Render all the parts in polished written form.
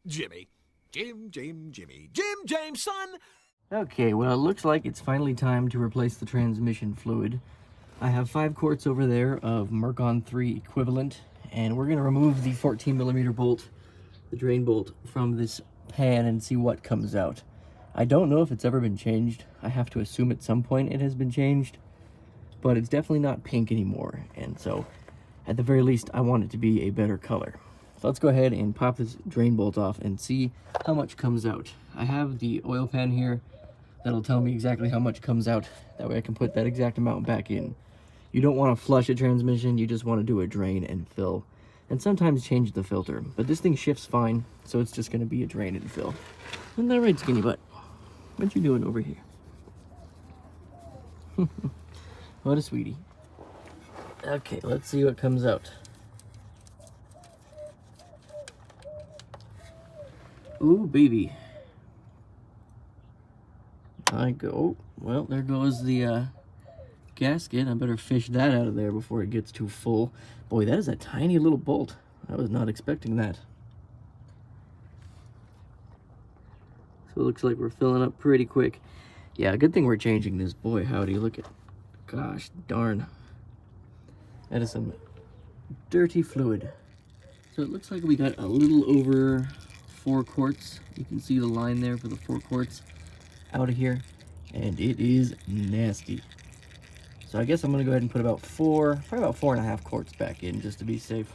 Jimmy. Jimmy. JimJims, son! Okay, well, it looks like it's finally time to replace the transmission fluid. I have 5 quarts over there of Mercon 3 equivalent, and we're going to remove the 14mm bolt, the drain bolt, from this pan and see what comes out. I don't know if it's ever been changed. I have to assume at some point it has been changed, but it's definitely not pink anymore, and so at the very least I want it to be a better color. So let's go ahead and pop this drain bolt off and see how much comes out. I have the oil pan here that'll tell me exactly how much comes out. That way I can put that exact amount back in. You don't want to flush a transmission, you just want to do a drain and fill. And sometimes change the filter. But this thing shifts fine, so it's just going to be a drain and fill. Isn't that right, skinny butt? What you doing over here? What a sweetie. Okay, let's see what comes out. Ooh, baby. I go. Well, there goes the gasket. I better fish that out of there before it gets too full. Boy, that is a tiny little bolt. I was not expecting that. So it looks like we're filling up pretty quick. Yeah, good thing we're changing this. Boy, howdy, look at, gosh darn. That is some dirty fluid. So it looks like we got a little over 4 quarts. You can see the line there for the 4 quarts out of here, and it is nasty. So I guess I'm gonna go ahead and put probably about 4.5 quarts back in just to be safe.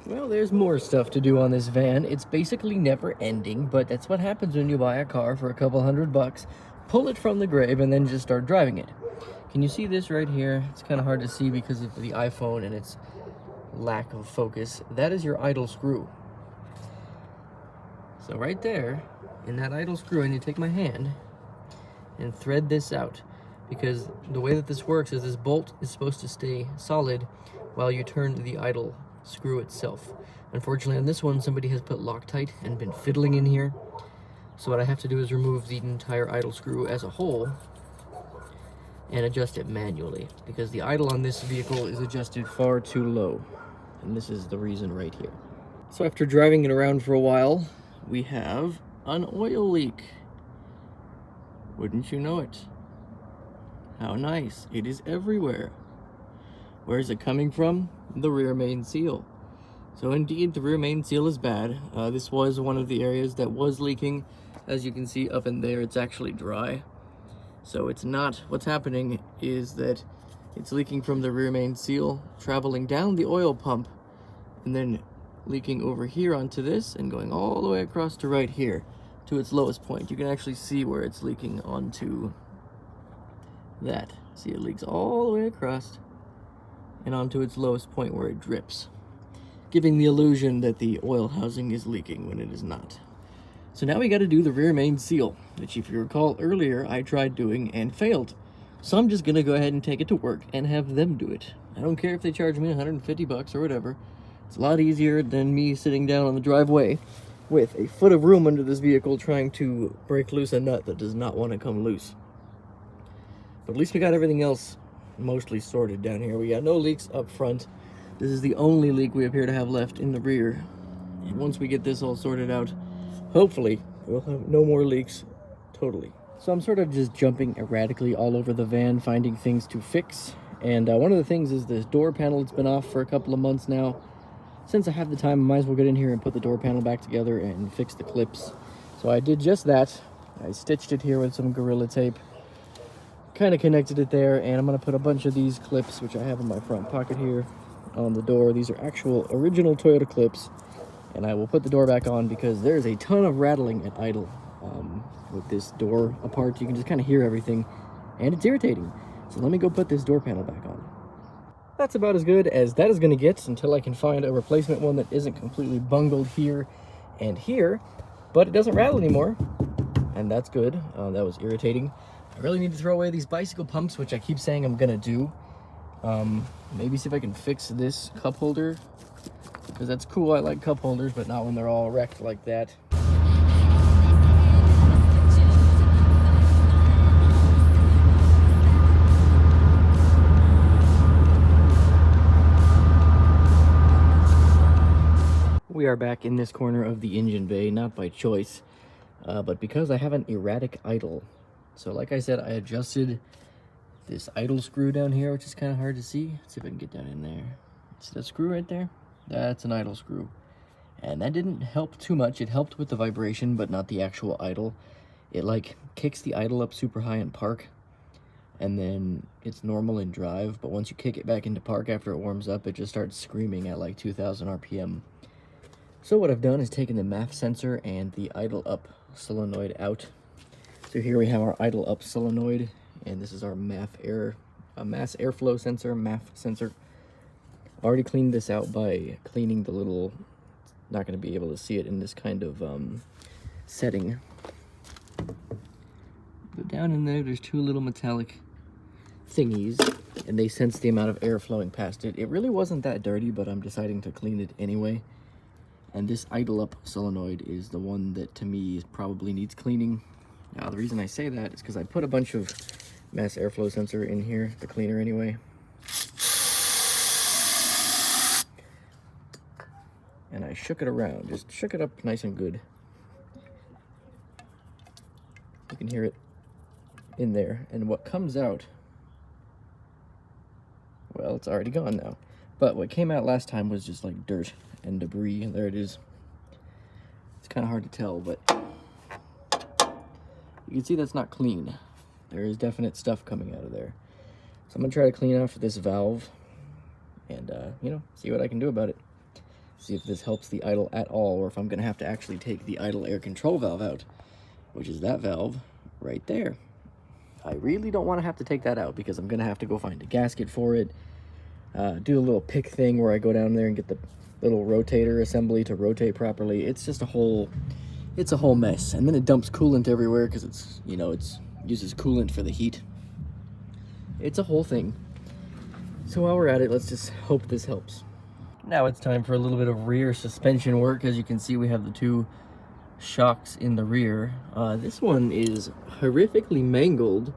Well, there's more stuff to do on this van. It's basically never ending, but that's what happens when you buy a car for a couple $100, pull it from the grave, and then just start driving it. Can you see this right here? It's kind of hard to see because of the iPhone and its lack of focus. That is your idle screw. So right there, in that idle screw, I need to take my hand and thread this out, because the way that this works is this bolt is supposed to stay solid while you turn the idle screw itself. Unfortunately on this one, somebody has put Loctite and been fiddling in here, so what I have to do is remove the entire idle screw as a whole and adjust it manually, because the idle on this vehicle is adjusted far too low, and this is the reason right here. So after driving it around for a while, we have an oil leak. Wouldn't you know it? How nice. It is everywhere. Where is it coming from? The rear main seal. So indeed, the rear main seal is bad. This was one of the areas that was leaking. As you can see up in there, it's actually dry. So it's not, what's happening is that it's leaking from the rear main seal, traveling down the oil pump, and then leaking over here onto this and going all the way across to right here to its lowest point. You can actually see where it's leaking onto that. See, it leaks all the way across and onto its lowest point where it drips, giving the illusion that the oil housing is leaking when it is not. So now we got to do the rear main seal, which if you recall earlier I tried doing and failed. So I'm just gonna go ahead and take it to work and have them do it. I don't care if they charge me $150 or whatever. It's a lot easier than me sitting down on the driveway with a foot of room under this vehicle trying to break loose a nut that does not want to come loose. But at least we got everything else mostly sorted down here. We got no leaks up front. This is the only leak we appear to have left in the rear. And once we get this all sorted out, hopefully we'll have no more leaks totally. So I'm sort of just jumping erratically all over the van, finding things to fix. And one of the things is this door panel. It's been off for a couple of months now. Since I have the time, I might as well get in here and put the door panel back together and fix the clips. So I did just that. I stitched it here with some Gorilla Tape, kind of connected it there, and I'm going to put a bunch of these clips, which I have in my front pocket here, on the door. These are actual original Toyota clips, and I will put the door back on because there's a ton of rattling at idle with this door apart. You can just kind of hear everything, and it's irritating. So let me go put this door panel back on. That's about as good as that is going to get until I can find a replacement one that isn't completely bungled here and here, but it doesn't rattle anymore, and that's good. That was irritating. I really need to throw away these bicycle pumps, which I keep saying I'm going to do. Maybe see if I can fix this cup holder, because that's cool. I like cup holders, but not when they're all wrecked like that. We we are back in this corner of the engine bay, not by choice, but because I have an erratic idle. So like I said, I adjusted this idle screw down here, which is kind of hard to see. Let's see if I can get down in there. See that screw right there? That's an idle screw. And that didn't help too much. It helped with the vibration, but not the actual idle. It like kicks the idle up super high in park, and then it's normal in drive, but once you kick it back into park after it warms up, it just starts screaming at like 2,000 RPM. So what I've done is taken the MAF sensor and the idle up solenoid out. So here we have our idle up solenoid, and this is our mass airflow sensor, MAF sensor. Already cleaned this out by cleaning the little, not going to be able to see it in this kind of setting. But down in there's two little metallic thingies, and they sense the amount of air flowing past it. It really wasn't that dirty, but I'm deciding to clean it anyway. And this idle up solenoid is the one that to me probably needs cleaning. Now the reason I say that is because I put a bunch of mass airflow sensor in here, the cleaner anyway. And I shook it around, just shook it up nice and good. You can hear it in there, and what comes out, well, it's already gone now. But what came out last time was just like dirt and debris, and there it is. It's kind of hard to tell, but you can see that's not clean. There is definite stuff coming out of there. So I'm gonna try to clean off this valve and, you know, see what I can do about it. See if this helps the idle at all, or if I'm gonna have to actually take the idle air control valve out, which is that valve right there. I really don't want to have to take that out because I'm gonna have to go find a gasket for it, do a little pick thing where I go down there and get the little rotator assembly to rotate properly. It's just a whole mess, and then it dumps coolant everywhere because it's, you know, it's uses coolant for the heat. It's a whole thing. So while we're at it, let's just hope this helps. Now it's time for a little bit of rear suspension work. As you can see, we have the two shocks in the rear. This one is horrifically mangled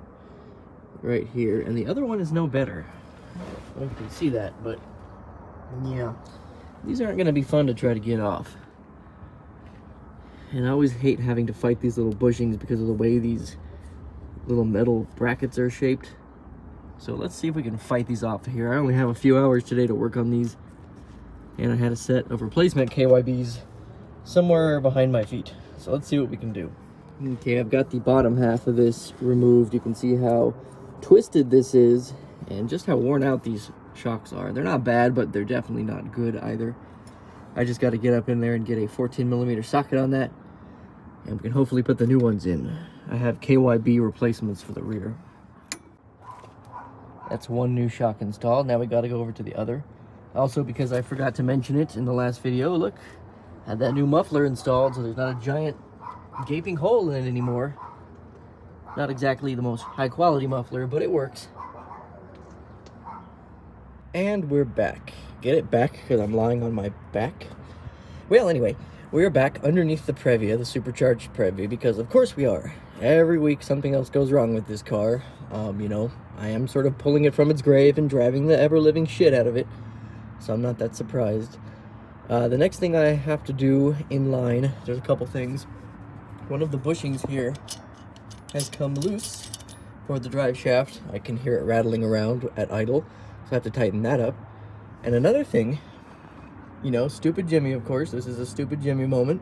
right here, and the other one is no better. I don't know if you can see that, but yeah, these aren't going to be fun to try to get off. And I always hate having to fight these little bushings because of the way these little metal brackets are shaped. So let's see if we can fight these off here. I only have a few hours today to work on these, and I had a set of replacement KYBs somewhere behind my feet. So let's see what we can do. Okay, I've got the bottom half of this removed. You can see how twisted this is and just how worn out these shocks are. They're not bad, but they're definitely not good either. I just got to get up in there and get a 14mm socket on that, and we can hopefully put the new ones in. I have KYB replacements for the rear. That's one new shock installed. Now we got to go over to the other. Also, because I forgot to mention it in the last video, look, had that new muffler installed, so there's not a giant gaping hole in it anymore. Not exactly the most high quality muffler, but it works. And we're back. Get it back because I'm lying on my back. Well, anyway, we're back underneath the Previa, the supercharged Previa, because of course we are. Every week something else goes wrong with this car. You know, I am sort of pulling it from its grave and driving the ever-living shit out of it, so I'm not that surprised. The next thing I have to do in line, there's a couple things. One of the bushings here has come loose for the drive shaft. I can hear it rattling around at idle, so I have to tighten that up. And another thing, you know, stupid Jimmy, of course, this is a stupid Jimmy moment.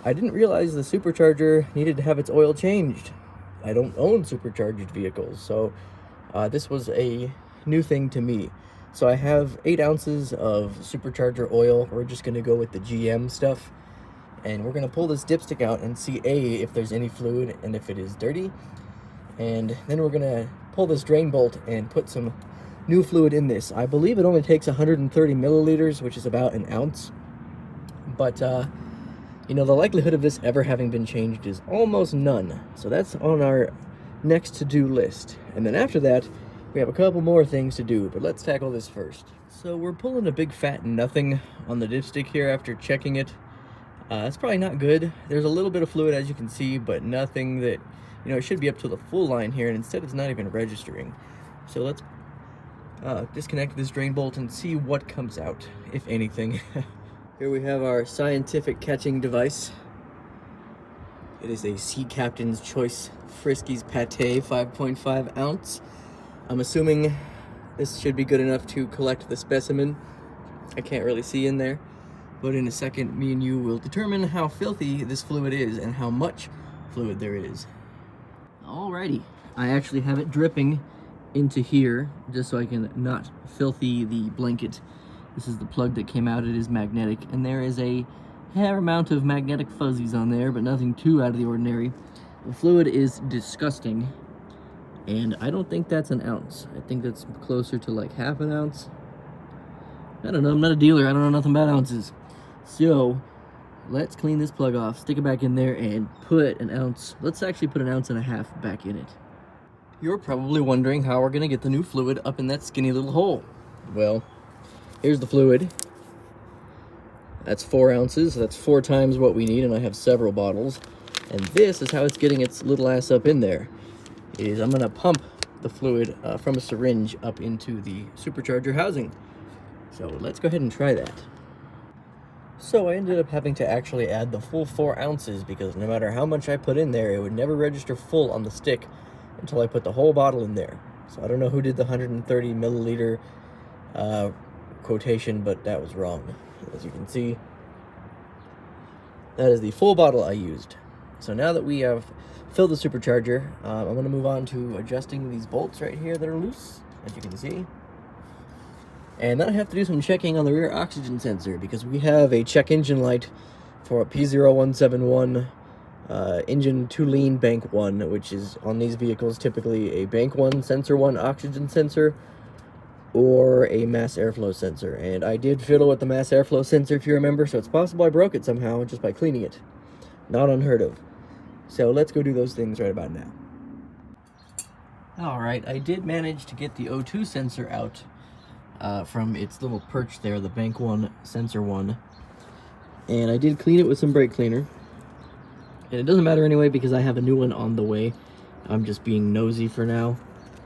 I didn't realize the supercharger needed to have its oil changed. I don't own supercharged vehicles, so this was a new thing to me. So I have 8 ounces of supercharger oil. We're just gonna go with the GM stuff, and we're gonna pull this dipstick out and see if there's any fluid and if it is dirty. And then we're gonna pull this drain bolt and put some new fluid in this. I believe it only takes 130 milliliters, which is about an ounce. But you know, the likelihood of this ever having been changed is almost none. So that's on our next to-do list. And then after that, we have a couple more things to do, but let's tackle this first. So we're pulling a big fat nothing on the dipstick here after checking it. It's probably not good. There's a little bit of fluid, as you can see, but nothing that, you know, it should be up to the full line here, and instead it's not even registering. So let's disconnect this drain bolt and see what comes out, if anything. Here we have our scientific catching device. It is a Sea Captain's Choice Friskies Pate 5.5 ounce. I'm assuming this should be good enough to collect the specimen. I can't really see in there, but in a second, me and you will determine how filthy this fluid is and how much fluid there is. Alrighty, I actually have it dripping into here just so I can not filthy the blanket. This is the plug that came out. It is magnetic, and there is a fair amount of magnetic fuzzies on there, but nothing too out of the ordinary. The fluid is disgusting, and I don't think that's an ounce. I think that's closer to like half an ounce. I don't know, I'm not a dealer, I don't know nothing about ounces. So, let's clean this plug off, stick it back in there, and put an ounce, let's actually put an ounce and a half back in it. You're probably wondering how we're gonna get the new fluid up in that skinny little hole. Well, here's the fluid. That's 4 ounces, so that's 4 times what we need, and I have several bottles. And this is how it's getting its little ass up in there. I'm gonna pump the fluid from a syringe up into the supercharger housing. So let's go ahead and try that. So I ended up having to actually add the full 4 ounces because no matter how much I put in there, it would never register full on the stick until I put the whole bottle in there. So I don't know who did the 130 milliliter quotation, but that was wrong. As you can see, that is the full bottle I used. So now that we have filled the supercharger, I'm going to move on to adjusting these bolts right here that are loose, as you can see. And then I have to do some checking on the rear oxygen sensor because we have a check engine light for a P0171 engine 2 lean bank 1, which is on these vehicles typically a bank 1, sensor 1 oxygen sensor, or a mass airflow sensor. And I did fiddle with the mass airflow sensor, if you remember, so it's possible I broke it somehow just by cleaning it. Not unheard of. So let's go do those things right about now. Alright, I did manage to get the O2 sensor out from its little perch there, the bank 1, sensor 1. And I did clean it with some brake cleaner. And it doesn't matter anyway because I have a new one on the way. I'm just being nosy for now.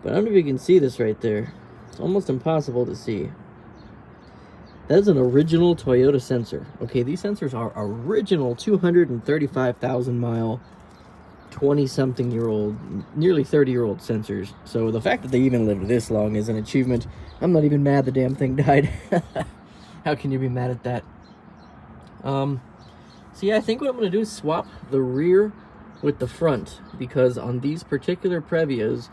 But I don't know if you can see this right there. It's almost impossible to see. That is an original Toyota sensor. Okay, these sensors are original 235,000 mile, 20-something-year-old, nearly 30-year-old sensors. So the fact that they even lived this long is an achievement. I'm not even mad the damn thing died. How can you be mad at that? So yeah, I think what I'm going to do is swap the rear with the front, because on these particular Previas,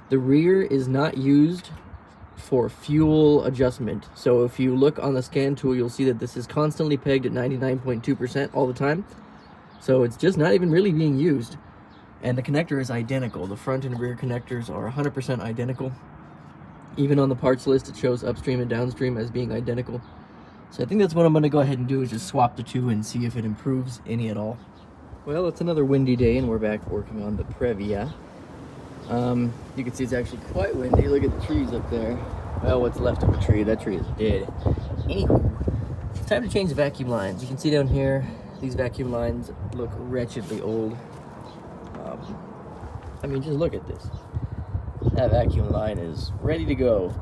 the rear is not used for fuel adjustment. So if you look on the scan tool, you'll see that this is constantly pegged at 99.2% all the time. So it's just not even really being used. And the connector is identical. The front and rear connectors are 100% identical. Even on the parts list, it shows upstream and downstream as being identical. So I think that's what I'm going to go ahead and do, is just swap the two and see if it improves any at all. Well, it's another windy day and we're back working on the Previa. You can see it's actually quite windy. Look at the trees up there. Well, what's left of a tree. That tree is dead. Anywho, it's time to change the vacuum lines. You can see down here, these vacuum lines look wretchedly old. I mean, just look at this. That vacuum line is ready to go.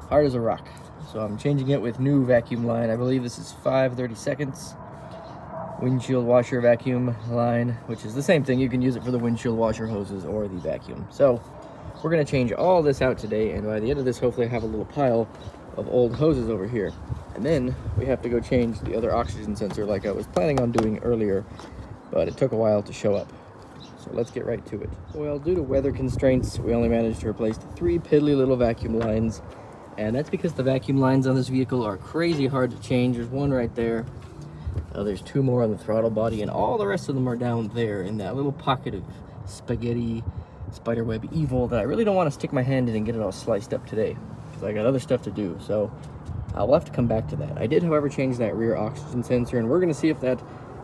Hard as a rock. So I'm changing it with new vacuum line. I believe this is 5/32 windshield washer vacuum line, which is the same thing. You can use it for the windshield washer hoses or the vacuum. So we're going to change all this out today, and by the end of this, hopefully I have a little pile of old hoses over here. And then we have to go change the other oxygen sensor like I was planning on doing earlier, but it took a while to show up. So let's get right to it. Well, due to weather constraints, we only managed to replace the 3 piddly little vacuum lines, and that's because the vacuum lines on this vehicle are crazy hard to change. There's one right there. There's 2 more on the throttle body, and all the rest of them are down there in that little pocket of spaghetti spiderweb evil that I really don't want to stick my hand in and get it all sliced up today, because I got other stuff to do. So I'll have to come back to that. I did, however, change that rear oxygen sensor, and we're going to see if that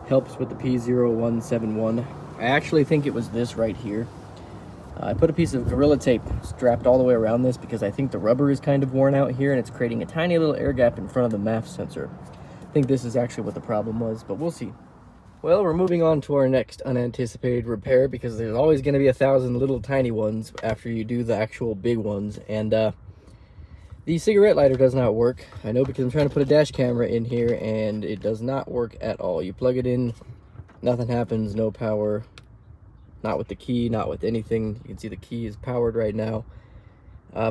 helps with the P0171. I actually think it was this right here. I put a piece of Gorilla Tape strapped all the way around this because I think the rubber is kind of worn out here and it's creating a tiny little air gap in front of the MAF sensor. I think this is actually what the problem was, but we'll see. Well, we're moving on to our next unanticipated repair because there's always going to be 1,000 little tiny ones after you do the actual big ones. And The cigarette lighter does not work. I know because I'm trying to put a dash camera in here and it does not work at all. You plug it in, nothing happens, no power. Not with the key, not with anything. You can see the key is powered right now.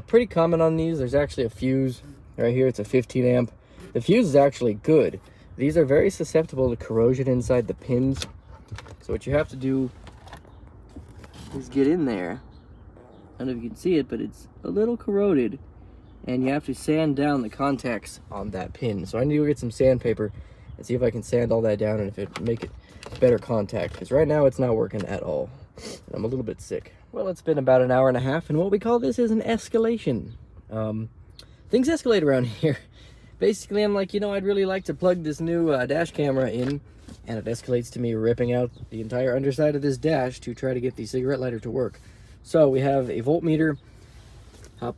Pretty common on these. There's actually a fuse right here. It's a 15 amp. The fuse is actually good. These are very susceptible to corrosion inside the pins. So what you have to do is get in there. I don't know if you can see it, but it's a little corroded. And you have to sand down the contacts on that pin. So I need to go get some sandpaper and see if I can sand all that down and if it make it better contact. Because right now it's not working at all. And I'm a little bit sick. Well, it's been about an hour and a half, and what we call this is an escalation. Things escalate around here. Basically, I'm like, you know, I'd really like to plug this new dash camera in, and it escalates to me ripping out the entire underside of this dash to try to get the cigarette lighter to work. So we have a voltmeter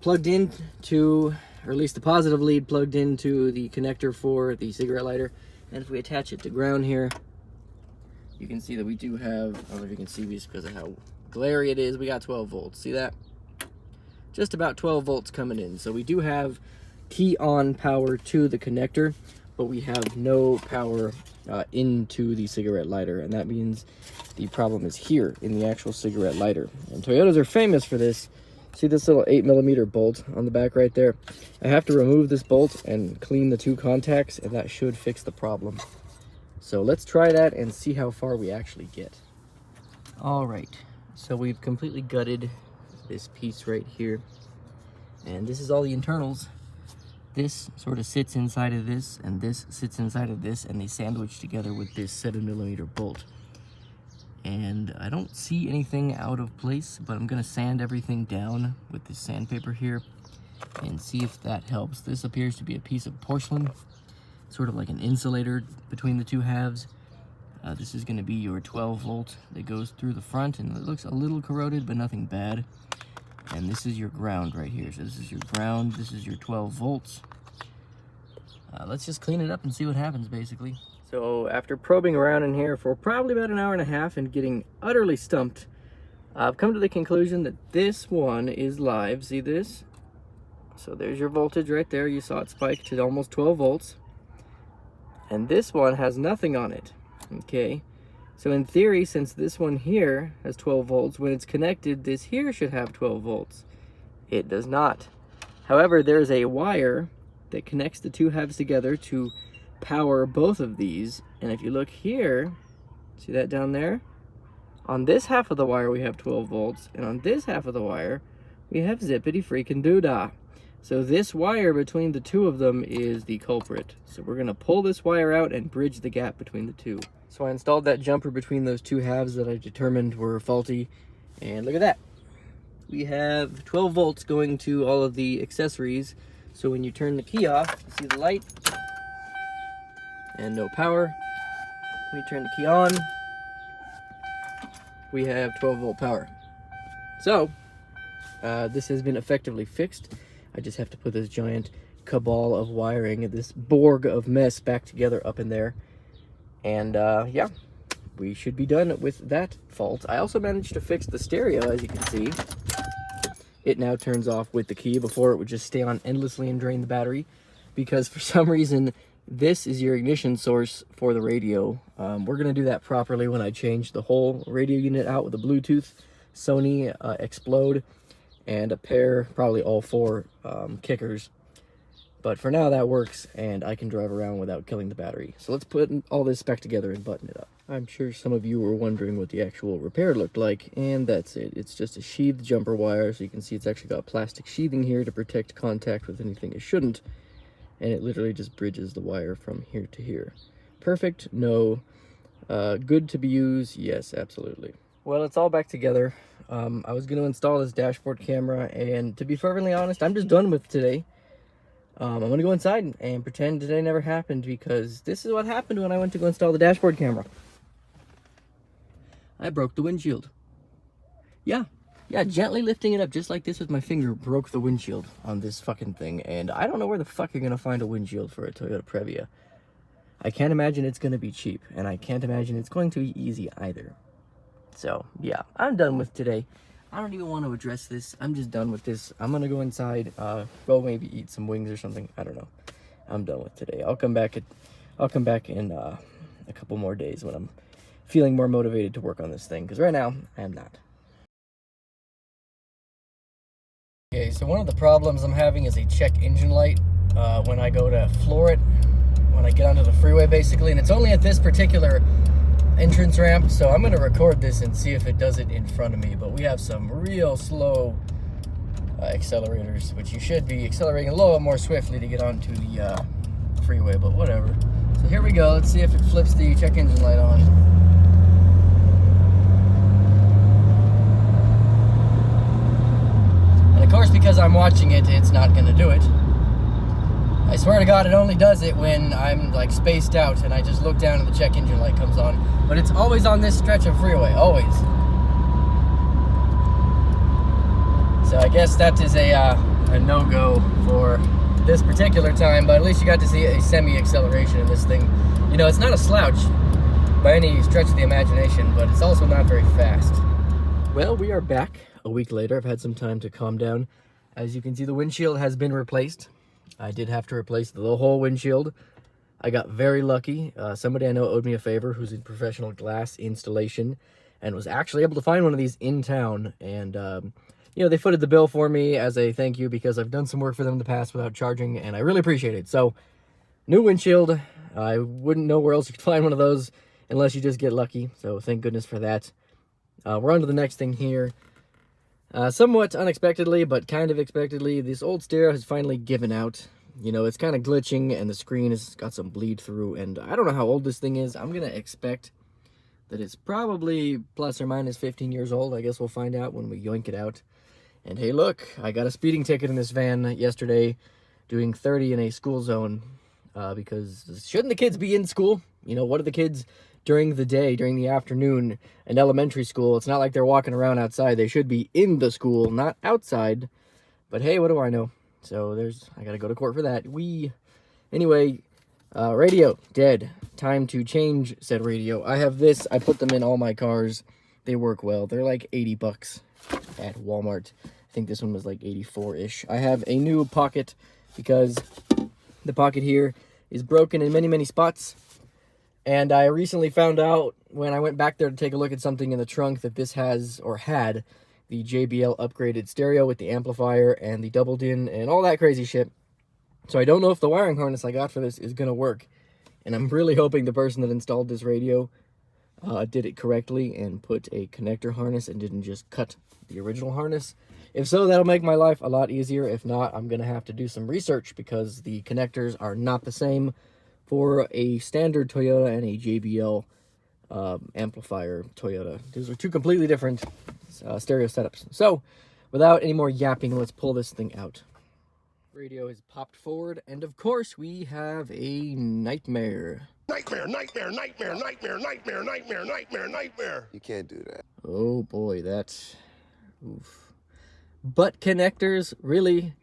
plugged in to, or at least the positive lead plugged into the connector for the cigarette lighter. And if we attach it to ground here, you can see that we do have, I don't know if you can see this because of how glary it is, we got 12 volts. See that? Just about 12 volts coming in. So we do have key on power to the connector, but we have no power into the cigarette lighter. And that means the problem is here in the actual cigarette lighter. And Toyotas are famous for this. See this little 8mm bolt on the back right there? I have to remove this bolt and clean the two contacts, and that should fix the problem. So let's try that and see how far we actually get. All right, so we've completely gutted this piece right here. And this is all the internals. This sort of sits inside of this, and this sits inside of this, and they sandwich together with this 7mm bolt. And I don't see anything out of place, but I'm gonna sand everything down with this sandpaper here and see if that helps. This appears to be a piece of porcelain, sort of like an insulator between the two halves. This is gonna be your 12 volt that goes through the front, and it looks a little corroded, but nothing bad. And this is your ground right here. So this is your ground, this is your 12 volts. Let's just clean it up and see what happens, basically. So after probing around in here for probably about an hour and a half and getting utterly stumped, I've come to the conclusion that this one is live. See this? So there's your voltage right there. You saw it spike to almost 12 volts. And this one has nothing on it. Okay. So in theory, since this one here has 12 volts, when it's connected, this here should have 12 volts. It does not. However, there's a wire that connects the two halves together to power both of these. And if you look here, see that down there? On this half of the wire we have 12 volts, and on this half of the wire we have zippity freaking doodah. So this wire between the two of them is the culprit. So we're gonna pull this wire out and bridge the gap between the two. So I installed that jumper between those two halves that I determined were faulty, and look at that. We have 12 volts going to all of the accessories. So when you turn the key off, you see the light and no power. When you turn the key on, we have 12 volt power. So this has been effectively fixed. I just have to put this giant cabal of wiring, this Borg of mess back together up in there. And yeah, we should be done with that fault. I also managed to fix the stereo, as you can see. It now turns off with the key. Before it would just stay on endlessly and drain the battery, because for some reason this is your ignition source for the radio. We're gonna do that properly when I change the whole radio unit out with a Bluetooth Sony Explode and a pair, probably all 4 kickers. But for now that works, and I can drive around without killing the battery. So let's put all this back together and button it up. I'm sure some of you were wondering what the actual repair looked like, and that's it. It's just a sheathed jumper wire, so you can see it's actually got plastic sheathing here to protect contact with anything it shouldn't. And it literally just bridges the wire from here to here. Perfect? No. Good to be used? Yes, absolutely. Well, it's all back together. I was going to install this dashboard camera, and to be fervently honest, I'm just done with today. I'm going to go inside and pretend today never happened, because this is what happened when I went to go install the dashboard camera. I broke the windshield. Yeah, gently lifting it up just like this with my finger broke the windshield on this fucking thing. And I don't know where the fuck you're going to find a windshield for a Toyota Previa. I can't imagine it's going to be cheap, and I can't imagine it's going to be easy either. So, yeah, I'm done with today. I don't even want to address this. I'm just done with this. I'm gonna go inside, go maybe eat some wings or something. I don't know. I'm done with today. I'll come back in a couple more days when I'm feeling more motivated to work on this thing, because right now I am not. Okay, so one of the problems I'm having is a check engine light when I go to floor it, when I get onto the freeway basically, and it's only at this particular entrance ramp, so I'm going to record this and see if it does it in front of me. But we have some real slow accelerators, which you should be accelerating a little more swiftly to get onto the freeway, but whatever. So here we go. Let's see if it flips the check engine light on. And of course, because I'm watching it, it's not going to do it. I swear to God, it only does it when I'm like spaced out and I just look down and the check engine light comes on. But it's always on this stretch of freeway, always. So I guess that is a no-go for this particular time, but at least you got to see a semi-acceleration in this thing. You know, it's not a slouch by any stretch of the imagination, but it's also not very fast. Well, we are back a week later. I've had some time to calm down. As you can see, the windshield has been replaced. I did have to replace the whole windshield. I got very lucky. Somebody I know owed me a favor who's in professional glass installation and was actually able to find one of these in town. And, you know, they footed the bill for me as a thank you because I've done some work for them in the past without charging, and I really appreciate it. So, new windshield. I wouldn't know where else you could find one of those unless you just get lucky. So, thank goodness for that. We're on to the next thing here. Somewhat unexpectedly, but kind of expectedly, this old stereo has finally given out. You know, it's kind of glitching, and the screen has got some bleed through, and I don't know how old this thing is. I'm going to expect that it's probably plus or minus 15 years old. I guess we'll find out when we yoink it out. And hey, look, I got a speeding ticket in this van yesterday, doing 30 in a school zone, because shouldn't the kids be in school? You know, what are the kids during the day, during the afternoon in elementary school? It's not like they're walking around outside. They should be in the school, not outside. But hey, what do I know? So I gotta go to court for that. Anyway, radio, dead. Time to change said radio. I have this, I put them in all my cars. They work well. They're like 80 bucks at Walmart. I think this one was like 84-ish. I have a new pocket because the pocket here is broken in many, many spots. And I recently found out when I went back there to take a look at something in the trunk that this has, or had, the JBL upgraded stereo with the amplifier and the double din and all that crazy shit. So I don't know if the wiring harness I got for this is going to work. And I'm really hoping the person that installed this radio did it correctly and put a connector harness and didn't just cut the original harness. If so, that'll make my life a lot easier. If not, I'm going to have to do some research because the connectors are not the same for a standard Toyota and a JBL amplifier Toyota. These are two completely different stereo setups. So, without any more yapping, let's pull this thing out. Radio is popped forward, and of course, we have a nightmare. Nightmare, nightmare, nightmare, nightmare, nightmare, nightmare, nightmare, nightmare. You can't do that. Oh boy, that's... oof. Butt connectors? Really?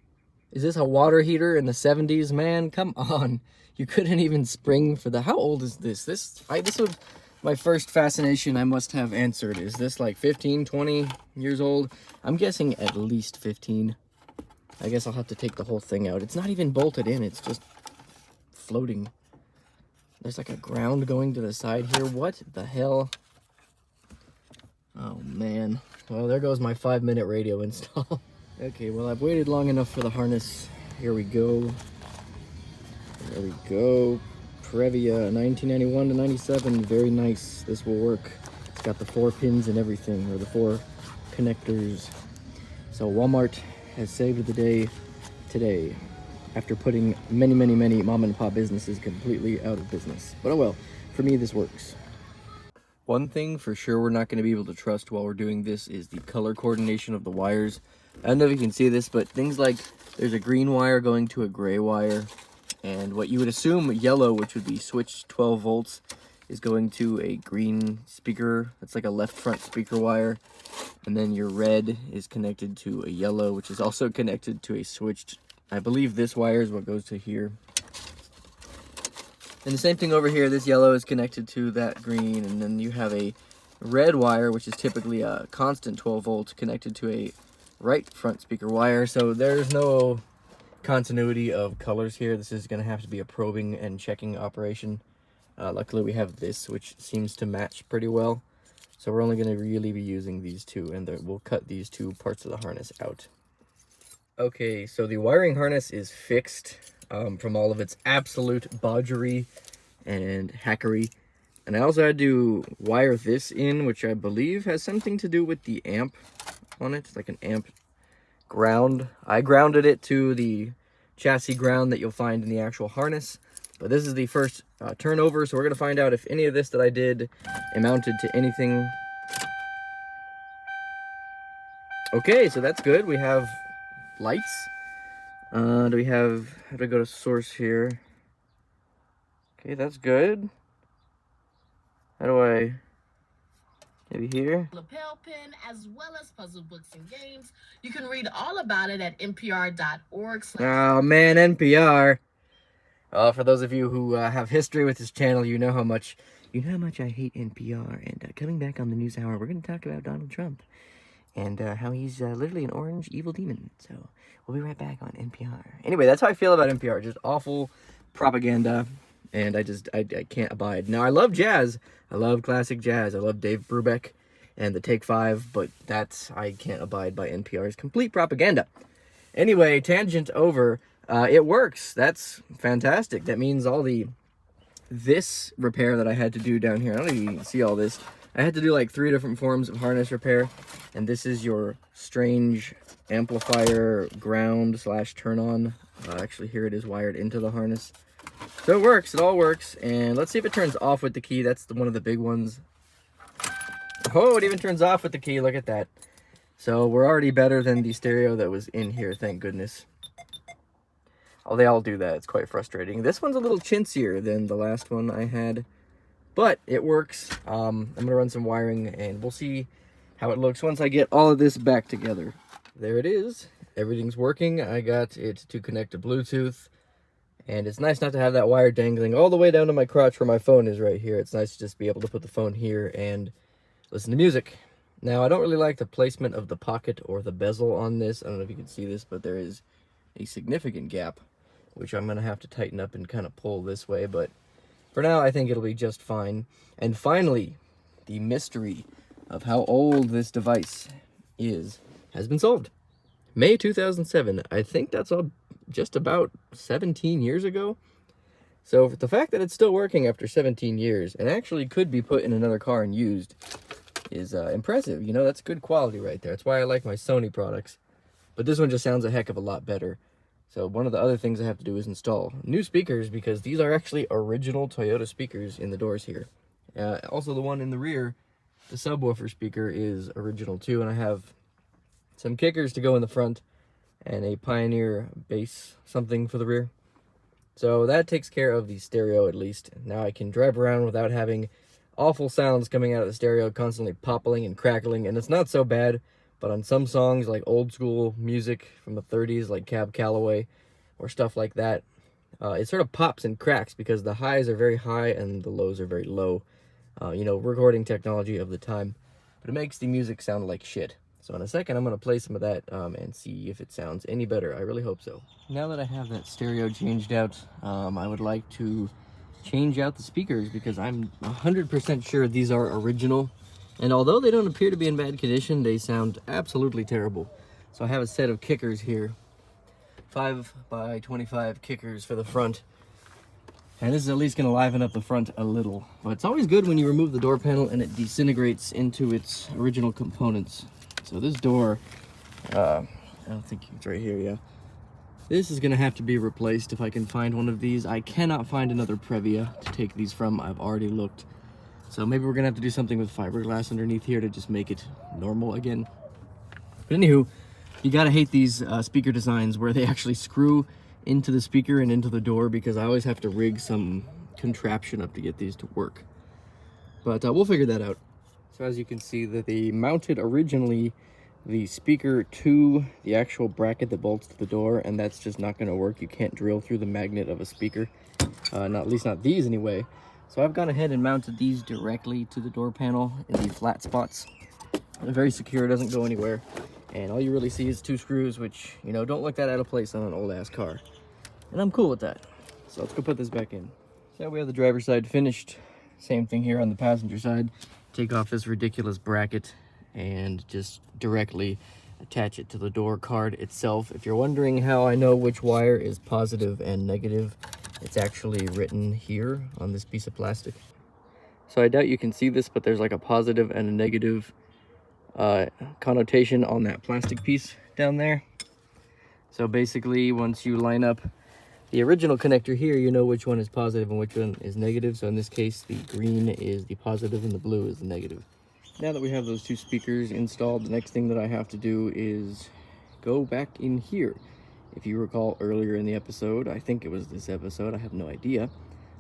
Is this a water heater in the 70s, man? Come on. You couldn't even spring for the... How old is this? This was my first fascination I must have answered. Is this like 15, 20 years old? I'm guessing at least 15. I guess I'll have to take the whole thing out. It's not even bolted in. It's just floating. There's like a ground going to the side here. What the hell? Oh, man. Well, there goes my 5-minute radio install. Okay, well, I've waited long enough for the harness. Here we go. There we go. Previa, 1991 to 97. Very nice. This will work. It's got the 4 pins and everything, or the 4 connectors. So Walmart has saved the day today after putting many, many, many mom and pop businesses completely out of business. But oh well, for me, this works. One thing for sure we're not going to be able to trust while we're doing this is the color coordination of the wires. I don't know if you can see this, but things like there's a green wire going to a gray wire, and what you would assume yellow, which would be switched 12 volts, is going to a green speaker. That's like a left front speaker wire. And then your red is connected to a yellow, which is also connected to a switched, I believe this wire is what goes to here. And the same thing over here, this yellow is connected to that green, and then you have a red wire, which is typically a constant 12 volts, connected to a right front speaker wire. So there's no continuity of colors here. This is going to have to be a probing and checking operation. Luckily we have this, which seems to match pretty well. So we're only going to really be using these two, and we'll cut these two parts of the harness out. Okay, so the wiring harness is fixed from all of its absolute bodgery and hackery. And I also had to wire this in, which I believe has something to do with the amp on it. It's like an amp ground. I grounded it to the chassis ground that you'll find in the actual harness. But this is the first turnover, so we're going to find out if any of this that I did amounted to anything. Okay, so that's good. We have lights. How do I go to source here? Okay, that's good. How do I, maybe here? Lapel pin, as well as puzzle books and games. You can read all about it at npr.org. Oh man, NPR. For those of you who have history with this channel, you know how much I hate NPR. And coming back on the News Hour, we're going to talk about Donald Trump and how he's literally an orange evil demon. So we'll be right back on NPR. Anyway, that's how I feel about NPR. Just awful propaganda. And I can't abide. Now, I love jazz. I love classic jazz. I love Dave Brubeck and the Take 5, but I can't abide by NPR's complete propaganda. Anyway, tangent over. It works. That's fantastic. That means this repair that I had to do down here, I don't know if you can see all this. I had to do like 3 different forms of harness repair, and this is your strange amplifier ground / turn on. Actually, here it is wired into the harness. So it works, it all works, and let's see if it turns off with the key. That's one of the big ones. Oh, it even turns off with the key, look at that. So we're already better than the stereo that was in here, thank goodness. Oh, they all do that, it's quite frustrating. This one's a little chintzier than the last one I had, but it works. I'm gonna run some wiring and we'll see how it looks once I get all of this back together. There it is, everything's working. I got it to connect to Bluetooth. And it's nice not to have that wire dangling all the way down to my crotch where my phone is right here. It's nice to just be able to put the phone here and listen to music. Now, I don't really like the placement of the pocket or the bezel on this. I don't know if you can see this, but there is a significant gap, which I'm going to have to tighten up and kind of pull this way. But for now, I think it'll be just fine. And finally, the mystery of how old this device has been solved. May 2007. I think that's all just about 17 years ago. So the fact that it's still working after 17 years and actually could be put in another car and used is impressive. You know, that's good quality right there. That's why I like my Sony products. But this one just sounds a heck of a lot better. So one of the other things I have to do is install new speakers, because these are actually original Toyota speakers in the doors here. Also the one in the rear, the subwoofer speaker, is original too, and I have some kickers to go in the front and a Pioneer bass something for the rear. So that takes care of the stereo at least. Now I can drive around without having awful sounds coming out of the stereo, constantly popping and crackling, and it's not so bad, but on some songs like old school music from the 30s, like Cab Calloway or stuff like that, it sort of pops and cracks because the highs are very high and the lows are very low. You know, recording technology of the time, but it makes the music sound like shit. So in a second, I'm going to play some of that and see if it sounds any better. I really hope so. Now that I have that stereo changed out, I would like to change out the speakers, because I'm 100% sure these are original. And although they don't appear to be in bad condition, they sound absolutely terrible. So I have a set of kickers here. 5x25 kickers for the front. And this is at least going to liven up the front a little. But it's always good when you remove the door panel and it disintegrates into its original components. So this door, I don't think it's right here, yeah. This is going to have to be replaced if I can find one of these. I cannot find another Previa to take these from. I've already looked. So maybe we're going to have to do something with fiberglass underneath here to just make it normal again. But anywho, you got to hate these speaker designs where they actually screw into the speaker and into the door, because I always have to rig some contraption up to get these to work. But we'll figure that out. So as you can see, that they mounted originally the speaker to the actual bracket that bolts to the door, and that's just not going to work. You can't drill through the magnet of a speaker, at least not these anyway. So I've gone ahead and mounted these directly to the door panel in the flat spots. They're very secure, doesn't go anywhere. And all you really see is 2 screws, which, you know, don't look that out of place on an old ass car. And I'm cool with that. So let's go put this back in. So we have the driver's side finished. Same thing here on the passenger side. Take off this ridiculous bracket and just directly attach it to the door card itself. If you're wondering how I know which wire is positive and negative, it's actually written here on this piece of plastic. So I doubt you can see this, but there's like a positive and a negative connotation on that plastic piece down there. So basically, once you line up the original connector here, you know which one is positive and which one is negative. So in this case, the green is the positive and the blue is the negative. Now that we have those 2 speakers installed, the next thing that I have to do is go back in here. If you recall earlier in the episode, I think it was this episode, I have no idea,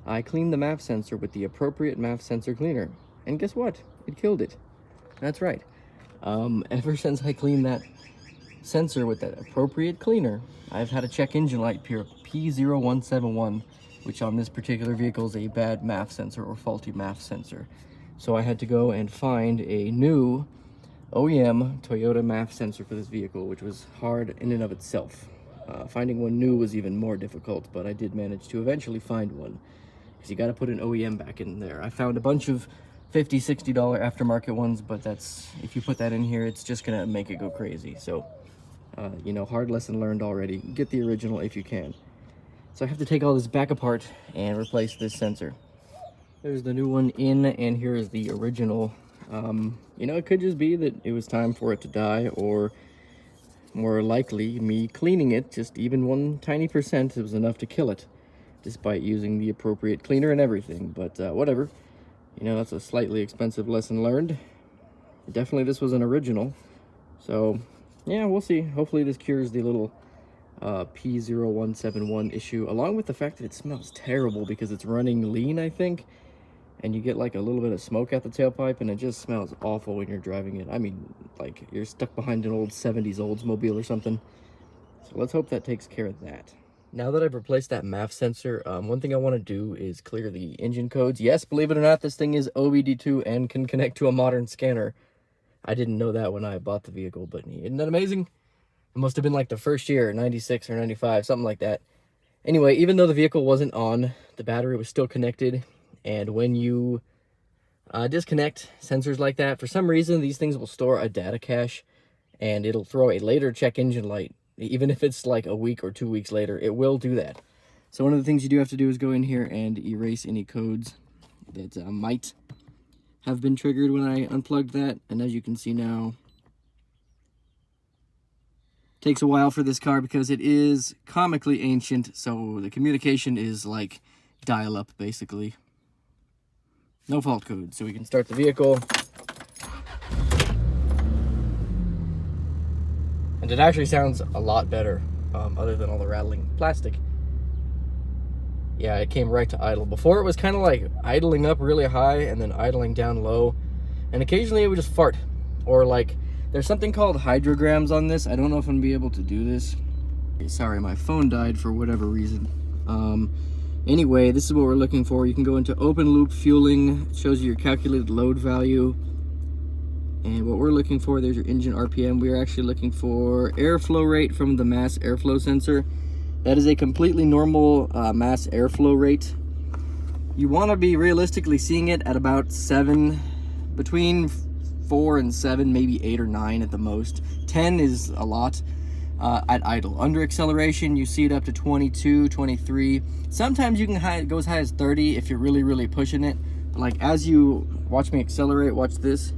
I cleaned the MAF sensor with the appropriate MAF sensor cleaner. And guess what? It killed it. That's right. Ever since I cleaned that sensor with that appropriate cleaner, I've had a check engine light P0171, which on this particular vehicle is a bad MAF sensor or faulty MAF sensor. So I had to go and find a new OEM Toyota MAF sensor for this vehicle, which was hard in and of itself. Finding one new was even more difficult, but I did manage to eventually find one, because you got to put an OEM back in there. I found a bunch of $50, $60 aftermarket ones, but that's, if you put that in here, it's just gonna make it go crazy. So you know, hard lesson learned already. Get the original if you can. So I have to take all this back apart and replace this sensor. There's the new one in, and here is the original. You know, it could just be that it was time for it to die, or more likely me cleaning it, just even 1 tiny percent, it was enough to kill it, despite using the appropriate cleaner and everything. But whatever, you know, that's a slightly expensive lesson learned. Definitely this was an original, so yeah, we'll see. Hopefully this cures the little P0171 issue, along with the fact that it smells terrible because it's running lean, I think, and you get like a little bit of smoke at the tailpipe, and it just smells awful when you're driving it. I mean, like you're stuck behind an old 70s Oldsmobile or something. So let's hope that takes care of that. Now that I've replaced that MAF sensor, one thing I want to do is clear the engine codes. Yes, believe it or not, this thing is OBD2 and can connect to a modern scanner. I didn't know that when I bought the vehicle, but isn't that amazing? It must have been like the first year, 96 or 95, something like that. Anyway, even though the vehicle wasn't on, the battery was still connected. And when you disconnect sensors like that, for some reason, these things will store a data cache, and it'll throw a later check engine light. Even if it's like a week or 2 weeks later, it will do that. So one of the things you do have to do is go in here and erase any codes that might have been triggered when I unplugged that. And as you can see now, it takes a while for this car because it is comically ancient, so the communication is like dial-up basically. No fault code, so we can start the vehicle. And it actually sounds a lot better, other than all the rattling plastic. Yeah, it came right to idle. Before it was kind of like idling up really high and then idling down low. And occasionally it would just fart. Or like, there's something called hydrograms on this. I don't know if I'm gonna be able to do this. Sorry, my phone died for whatever reason. Anyway, this is what we're looking for. You can go into open loop fueling. It shows you your calculated load value. And what we're looking for, there's your engine RPM. We are actually looking for airflow rate from the mass airflow sensor. That is a completely normal mass airflow rate. You want to be realistically seeing it at about 7, between 4 and 7, maybe 8 or 9 at the most. 10 is a lot at idle. Under acceleration, you see it up to 22, 23. Sometimes you can go as high as 30 if you're really, really pushing it. But like as you watch me accelerate, watch this.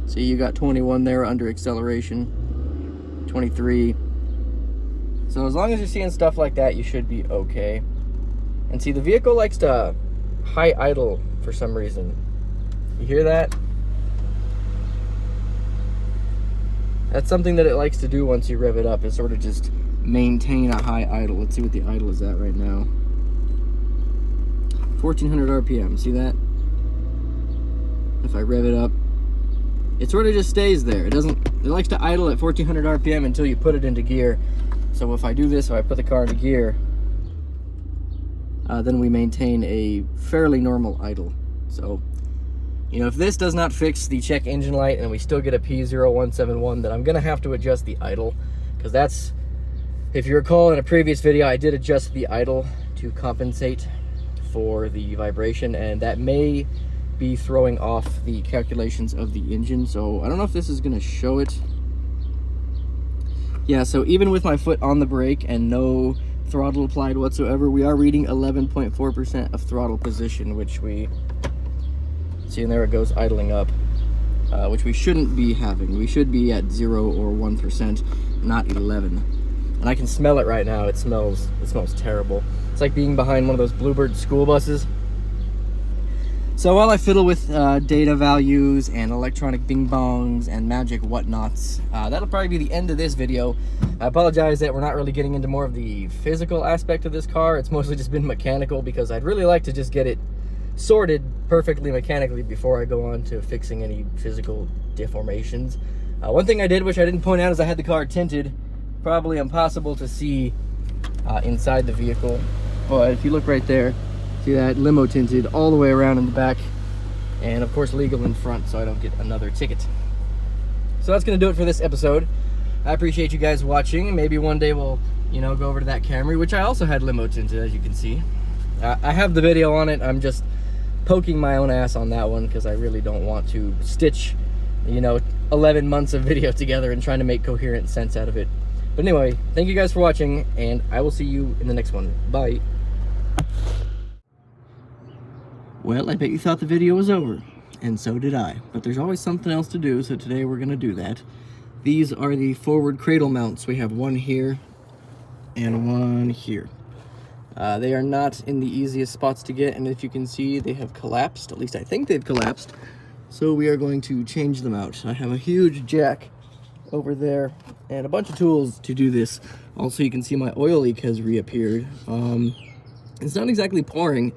See, you got 21 there under acceleration, 23. So as long as you're seeing stuff like that, you should be okay. And see, the vehicle likes to high idle for some reason. You hear that? That's something that it likes to do once you rev it up, is sort of just maintain a high idle. Let's see what the idle is at right now. 1400 RPM, see that? If I rev it up, it sort of just stays there. It likes to idle at 1400 RPM until you put it into gear. So if I do this, if I put the car into gear, then we maintain a fairly normal idle. So, you know, if this does not fix the check engine light and we still get a P0171, then I'm gonna have to adjust the idle, because that's, if you recall in a previous video, I did adjust the idle to compensate for the vibration, and that may be throwing off the calculations of the engine. So I don't know if this is gonna show it. Yeah, so even with my foot on the brake and no throttle applied whatsoever, we are reading 11.4% of throttle position, which we see, and there it goes idling up, which we shouldn't be having. We should be at 0 or 1%, not 11. And I can smell it right now. It smells terrible. It's like being behind one of those Bluebird school buses. So while I fiddle with data values and electronic bing bongs and magic whatnots, that'll probably be the end of this video. I apologize that we're not really getting into more of the physical aspect of this car. It's mostly just been mechanical, because I'd really like to just get it sorted perfectly mechanically before I go on to fixing any physical deformations. One thing I did, which I didn't point out, is I had the car tinted. Probably impossible to see inside the vehicle, but if you look right there, see that limo tinted all the way around in the back, and of course legal in front, so I don't get another ticket. So that's gonna do it for this episode. I appreciate you guys watching. Maybe one day we'll, you know, go over to that Camry, which I also had limo tinted, as you can see. I have the video on it. I'm just poking my own ass on that one, because I really don't want to stitch, you know, 11 months of video together and trying to make coherent sense out of it. But anyway, thank you guys for watching, and I will see you in the next one. Bye. Well, I bet you thought the video was over, and so did I. But there's always something else to do, so today we're gonna do that. These are the forward cradle mounts. We have one here and one here. They are not in the easiest spots to get, and if you can see, they have collapsed. At least I think they've collapsed. So we are going to change them out. I have a huge jack over there and a bunch of tools to do this. Also, you can see my oil leak has reappeared. It's not exactly pouring,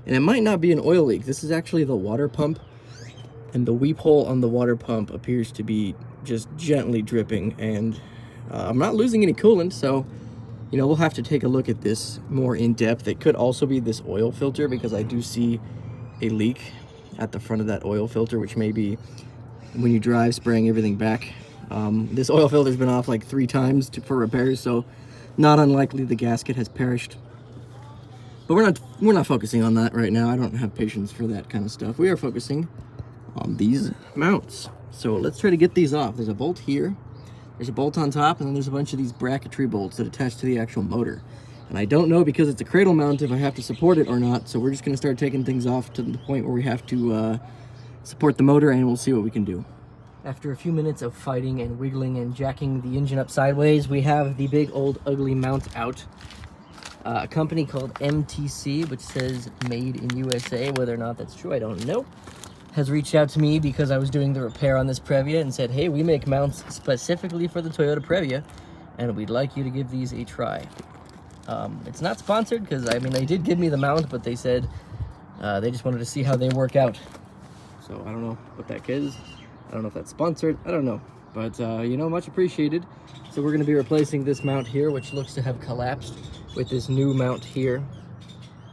and it might not be an oil leak. This is actually the water pump, and the weep hole on the water pump appears to be just gently dripping, and I'm not losing any coolant, so you know, we'll have to take a look at this more in depth. It could also be this oil filter, because I do see a leak at the front of that oil filter, which may be when you drive spraying everything back. This oil filter's been off like 3 times for repairs, so not unlikely the gasket has perished. But we're not focusing on that right now. I don't have patience for that kind of stuff. We are focusing on these mounts. So let's try to get these off. There's a bolt here, there's a bolt on top, and then there's a bunch of these bracketry bolts that attach to the actual motor. And I don't know, because it's a cradle mount, if I have to support it or not, so we're just gonna start taking things off to the point where we have to support the motor, and we'll see what we can do. After a few minutes of fighting and wiggling and jacking the engine up sideways, we have the big old ugly mount out. A company called MTC, which says made in USA, whether or not that's true, I don't know, has reached out to me because I was doing the repair on this Previa and said, hey, we make mounts specifically for the Toyota Previa, and we'd like you to give these a try. It's not sponsored, because I mean, they did give me the mount, but they said they just wanted to see how they work out. So I don't know what that is. I don't know if that's sponsored. I don't know. But, you know, much appreciated. So we're going to be replacing this mount here, which looks to have collapsed, with this new mount here,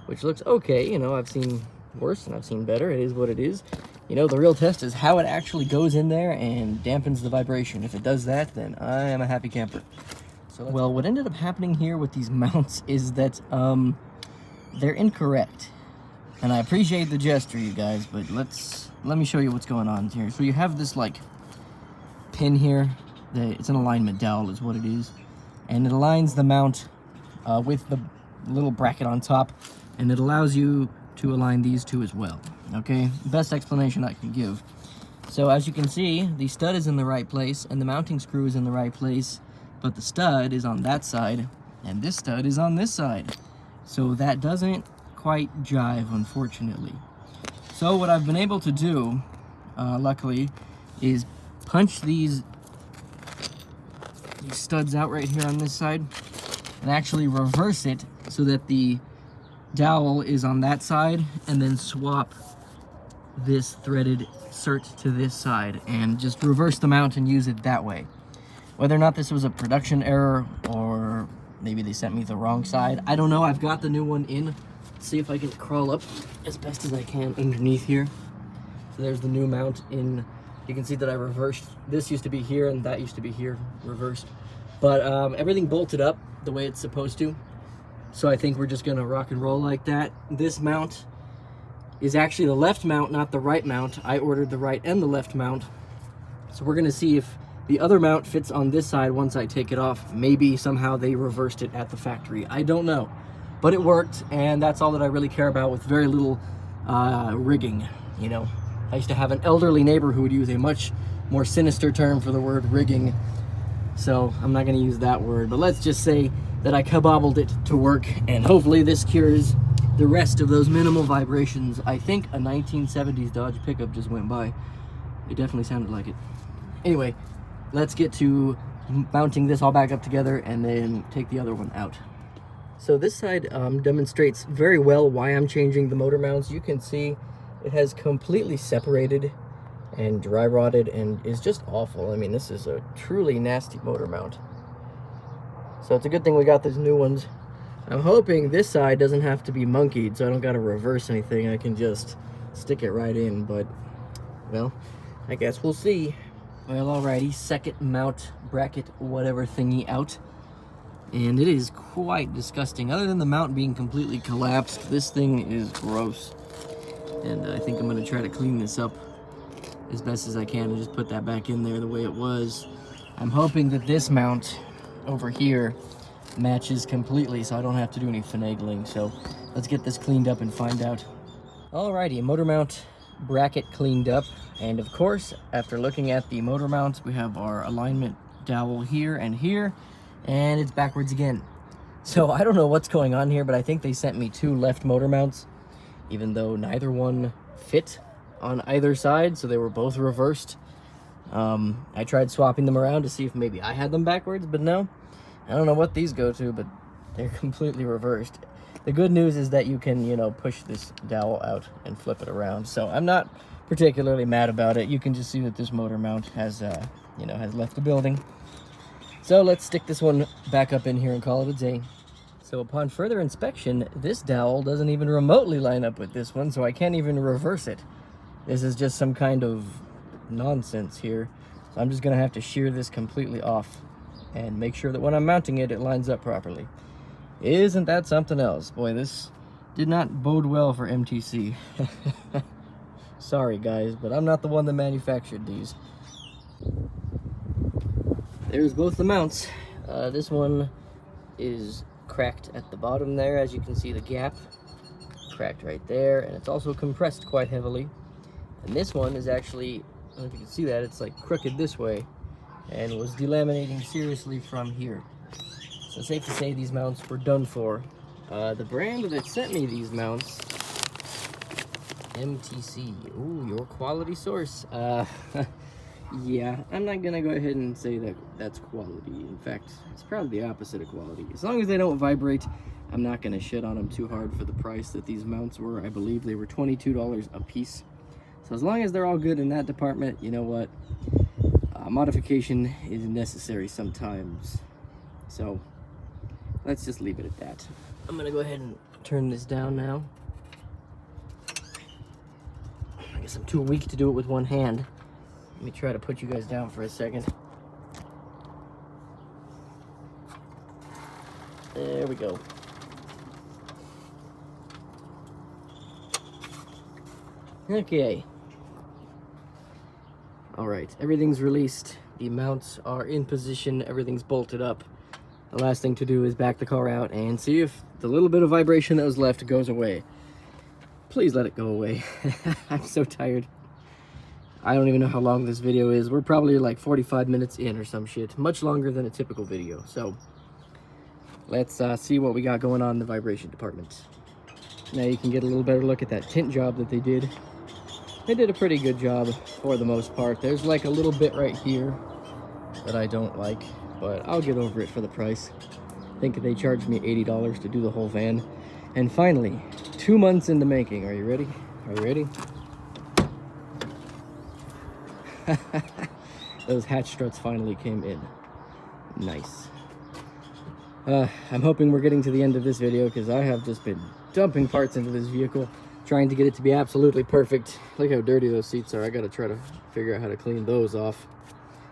which looks okay. You know, I've seen worse and I've seen better. It is what it is. You know, the real test is how it actually goes in there and dampens the vibration. If it does that, then I am a happy camper. So, well, what ended up happening here with these mounts is that they're incorrect. And I appreciate the gesture, you guys, but let me show you what's going on here. So you have this, like, pin here. It's an alignment dowel is what it is. And it aligns the mount with the little bracket on top. And it allows you to align these two as well. Okay? Best explanation I can give. So as you can see, the stud is in the right place, and the mounting screw is in the right place. But the stud is on that side, and this stud is on this side. So that doesn't quite jive, unfortunately. So what I've been able to do, luckily, is punch these studs out right here on this side and actually reverse it so that the dowel is on that side, and then swap this threaded cert to this side and just reverse the mount and use it that way. Whether or not this was a production error or maybe they sent me the wrong side, I don't know. I've got the new one in see if I can crawl up as best as I can underneath here. So there's the new mount in. You can see that I reversed. This used to be here and that used to be here, reversed. But everything bolted up the way it's supposed to. So I think we're just gonna rock and roll like that. This mount is actually the left mount, not the right mount. I ordered the right and the left mount. So we're gonna see if the other mount fits on this side once I take it off. Maybe somehow they reversed it at the factory. I don't know. But it worked, and that's all that I really care about with very little rigging, you know. I used to have an elderly neighbor who would use a much more sinister term for the word rigging. So I'm not gonna use that word, but let's just say that I kabobbled it to work, and hopefully this cures the rest of those minimal vibrations. I think a 1970s Dodge pickup just went by. It definitely sounded like it. Anyway, let's get to mounting this all back up together and then take the other one out. So this side demonstrates very well why I'm changing the motor mounts. You can see it has completely separated and dry rotted and is just awful. I mean, this is a truly nasty motor mount. So it's a good thing we got these new ones. I'm hoping this side doesn't have to be monkeyed, so I don't got to reverse anything. I can just stick it right in, but, well, I guess we'll see. Well, alrighty, second mount bracket whatever thingy out. And it is quite disgusting. Other than the mount being completely collapsed, this thing is gross. And I think I'm going to try to clean this up as best as I can and just put that back in there the way it was. I'm hoping that this mount over here matches completely so I don't have to do any finagling. So let's get this cleaned up and find out. Alrighty, motor mount bracket cleaned up. And of course, after looking at the motor mounts, we have our alignment dowel here and here, and it's backwards again. So I don't know what's going on here, but I think they sent me two left motor mounts, even though neither one fit on either side, so they were both reversed. I tried swapping them around to see if maybe I had them backwards, but no. I don't know what these go to, but they're completely reversed. The good news is that you can, you know, push this dowel out and flip it around. So I'm not particularly mad about it. You can just see that this motor mount has, you know, has left the building. So let's stick this one back up in here and call it a day. So upon further inspection, this dowel doesn't even remotely line up with this one, so I can't even reverse it. This is just some kind of nonsense here. So I'm just gonna have to shear this completely off and make sure that when I'm mounting it, it lines up properly. Isn't that something else? Boy, this did not bode well for MTC. Sorry guys, but I'm not the one that manufactured these. There's both the mounts. This one is cracked at the bottom there, as you can see the gap. Cracked right there, and it's also compressed quite heavily. And this one is actually, I don't know if you can see that, it's like crooked this way and was delaminating seriously from here. So safe to say these mounts were done for. The brand that sent me these mounts, MTC, ooh, your quality source. Yeah, I'm not gonna go ahead and say that that's quality. In fact, it's probably the opposite of quality. As long as they don't vibrate, I'm not gonna shit on them too hard for the price that these mounts were. I believe they were $22 a piece. So as long as they're all good in that department, you know what? Modification is necessary sometimes. So let's just leave it at that. I'm gonna go ahead and turn this down now. I guess I'm too weak to do it with one hand. Let me try to put you guys down for a second. There we go. Okay. All right, everything's released. The mounts are in position. Everything's bolted up. The last thing to do is back the car out and see if the little bit of vibration that was left goes away. Please let it go away. I'm so tired. I don't even know how long this video is. We're probably like 45 minutes in or some shit. Much longer than a typical video. So let's see what we got going on in the vibration department. Now you can get a little better look at that tint job that they did. They did a pretty good job for the most part. There's like a little bit right here that I don't like, but I'll get over it for the price. I think they charged me $80 to do the whole van. And finally, 2 months in the making. Are you ready? Are you ready? Those hatch struts finally came in. Nice. I'm hoping we're getting to the end of this video because I have just been dumping parts into this vehicle, trying to get it to be absolutely perfect. Look how dirty those seats are. I gotta try to figure out how to clean those off.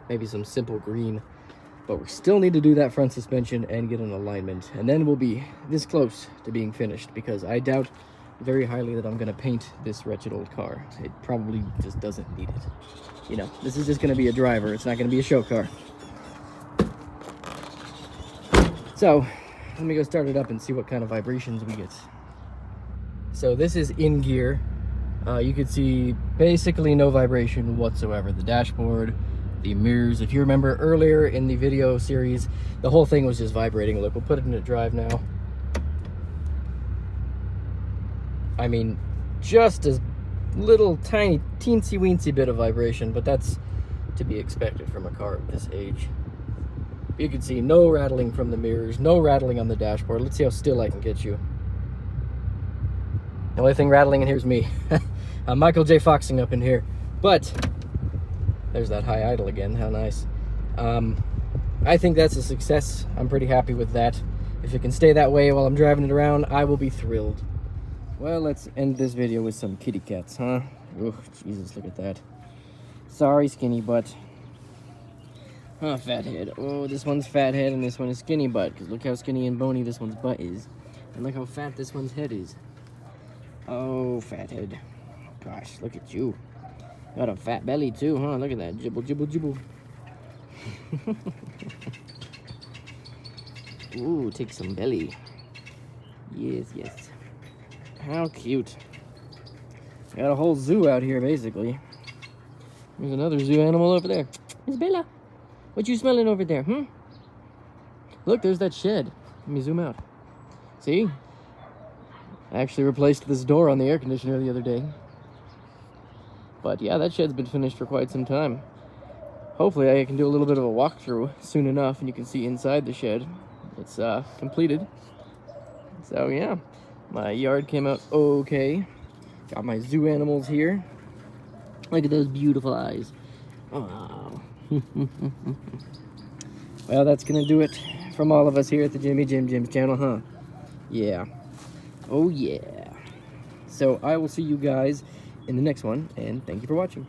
Maybe some simple green. But we still need to do that front suspension and get an alignment. And then we'll be this close to being finished, because I doubt very highly that I'm gonna paint this wretched old car. It probably just doesn't need it. You know, this is just gonna be a driver. It's not gonna be a show car. So, let me go start it up and see what kind of vibrations we get. So this is in gear. You can see basically no vibration whatsoever. The dashboard, the mirrors. If you remember earlier in the video series, the whole thing was just vibrating. Look, we'll put it into drive now. I mean, just a little tiny teensy weensy bit of vibration, but that's to be expected from a car of this age. You can see no rattling from the mirrors, no rattling on the dashboard. Let's see how still I can get you. The only thing rattling in here is me. I'm Michael J. Foxing up in here. But there's that high idle again. How nice. I think that's a success. I'm pretty happy with that. If it can stay that way while I'm driving it around, I will be thrilled. Well, let's end this video with some kitty cats, huh? Oh, Jesus, look at that. Sorry, skinny butt. Oh, fat head. Oh, this one's fat head and this one is skinny butt. Because look how skinny and bony this one's butt is. And look how fat this one's head is. Oh, fat head. Gosh, look at you. Got a fat belly too, huh? Look at that. Jibble, jibble, jibble. Ooh, take some belly. Yes, yes. How cute. Got a whole zoo out here, basically. There's another zoo animal over there. Miss Bella. What you smelling over there, Look, there's that shed. Let me zoom out. See? I actually replaced this door on the air conditioner the other day. But yeah, that shed's been finished for quite some time. Hopefully I can do a little bit of a walkthrough soon enough and you can see inside the shed. It's completed. So yeah, my yard came out okay. Got my zoo animals here. Look at those beautiful eyes. Wow. Well, that's gonna do it from all of us here at the JimJims channel, huh? Yeah. Oh yeah. So I will see you guys in the next one, and thank you for watching.